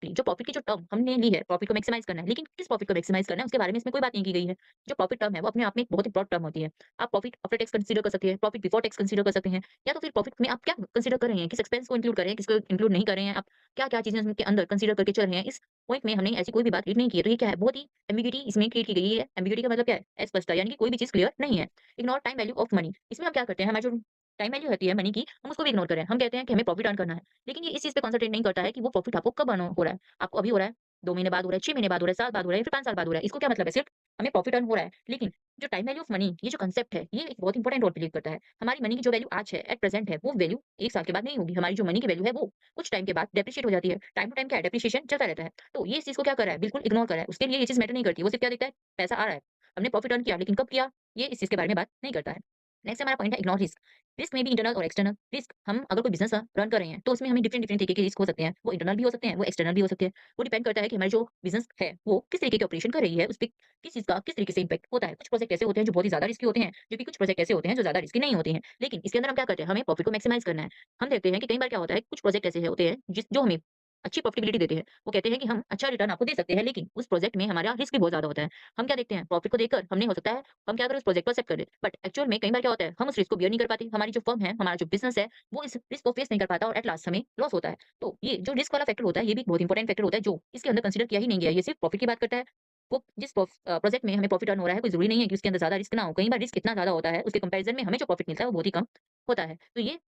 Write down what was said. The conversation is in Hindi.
जो प्रॉफिट की जो टर्म हमने ली है, प्रॉफिट को मैक्सिमाइज़ करना है, लेकिन किस प्रॉफिट को मैक्सिमाइज़ करना है उसके बारे में इसमें कोई बात नहीं की गई है। जो प्रॉफिट टर्म है वो अपने आप में एक बहुत ही ब्रॉड टर्म होती है। आप प्रॉफिट आफ्टर टैक्स कंसीडर कर सकते हैं, प्रॉफिट बिफोर टैक्स कंसीडर कर सकते हैं, या तो फिर प्रॉफिट में आप क्या कंसीडर कर रहे हैं, किस एक्सपेंस को इंक्लूड कर रहे हैं, किसको इंक्लूड नहीं कर रहे हैं, आप क्या-क्या चीज़ें इसके अंदर कंसीडर करके चल रहे हैं। इस पॉइंट में हमने ऐसी कोई भी बात रीड नहीं की है। तो ये क्या है, बहुत ही एम्बिग्यूइटी इसमें क्रिएट की गई है। एम्बिग्यूइटी का मतलब क्या है? अस्पष्टता, यानी कि कोई भी चीज़ क्लियर नहीं है। Ignore time value of money, इसमें हम क्या करते हैं, हमारी जो टाइम वैल्यू होती है मनी की, हम उसको भी इग्नोर कर रहे हैं। हम कहते हैं कि हमें प्रॉफिट अर्न करना है, लेकिन ये इस चीज़ पे कंसंट्रेट नहीं करता है कि वो प्रॉफिट आपको कब अर्न हो रहा है। आपको अभी हो रहा है, 2 महीने बाद हो रहा है, 6 महीने बाद हो रहा है, साल बाद हो रहा है, या फिर 5 साल बाद हो रहा है। इसको क्या मतलब है, सिर्फ हमें प्रॉफिट अर्न हो रहा है, लेकिन जो टाइम वैल्यू ऑफ मनी, ये जो कांसेप्ट है, ये एक बहुत इंपॉर्टेंट रोल प्ले करता है। हमारी मनी की जो वैल्यू आज है, एट प्रेजेंट है, वो वैल्यू 1 साल के बाद नहीं होगी। हमारी जो मनी की वैल्यू है वो कुछ टाइम के बाद डेप्रिशिएट हो जाती है। टाइम टू टाइम क्या है, डेप्रिसिएशन चलता रहता है। तो ये इस चीज़ को क्या कर रहा है, बिल्कुल इग्नोर कर रहा है। उसके लिए ये चीज़ मैटर नहीं करती। वो सिर्फ क्या देखता है, पैसा आ रहा है, हमने प्रॉफिट अर्न किया, लेकिन कब किया, ये इस चीज़ के बारे में बात नहीं करता है। नेक्स्ट हमारा पॉइंट है इग्नोर रिस्क। रिस्क में भी इंटरनल और एक्सटर्नल रिस्क, हम अगर कोई बिज़नेस रन कर रहे हैं, तो उसमें हमें डिफरेंट डिफरेंट तरीके के रिस्क हो सकते हैं। वो इंटरनल भी हो सकते हैं, वो एक्सटर्नल भी हो सकते हैं। वो डिपेंड करता है कि हमारी जो बिज़नेस है, वो किस तरीके के ऑपरेशन कर रही है, उसपे किस चीज़ का किस तरीके से इम्पैक्ट होता है। कुछ प्रोजेक्ट ऐसे होते हैं जो बहुत ही ज़्यादा रिस्की होते हैं, जबकि कुछ प्रोजेक्ट ऐसे होते हैं जो ज़्यादा रिस्की नहीं होते हैं। लेकिन इसके अंदर हम क्या करते हैं, हमें प्रॉफिट को मैक्सिमाइज़ करना है। हम देखते हैं कि कई बार क्या होता है, कुछ प्रोजेक्ट ऐसे होते हैं जो हमें अच्छी प्रॉफिटेबिलिटी देते हैं। वो कहते हैं कि हम अच्छा रिटर्न आपको दे सकते हैं, लेकिन उस प्रोजेक्ट में हमारा रिस्क भी बहुत ज़्यादा होता है। हम क्या देखते हैं, प्रॉफिट को देखकर हमने हो सकता है हम क्या करें, उस प्रोजेक्ट को एक्सेप्ट कर लें। बट एक्चुअल में कई बार क्या होता है, हम उस रिस्क को बियर नहीं कर पाते। हमारी जो फर्म है, हमारा जो बिज़नेस है, वो इस रिस्क को फेस नहीं कर पाता और एट लास्ट हमें लॉस होता है। तो ये जो रिस्क वाला फैक्टर होता है, ये भी एक बहुत इंपॉर्टेंट फैक्टर होता है, जो इसके अंदर कंसीडर किया ही नहीं गया है। ये सिर्फ प्रॉफिट की बात करता है। वो जिस प्रोजेक्ट में हमें प्रॉफिट अर्न हो रहा है, कोई ज़रूरी नहीं है कि उसके अंदर ज़्यादा रिस्क ना हो। कई बार रिस्क इतना ज़्यादा होता है, उसके कंपैरिज़न में हमें जो प्रॉफिट मिलता है, वो बहुत ही कम होता है। तो ये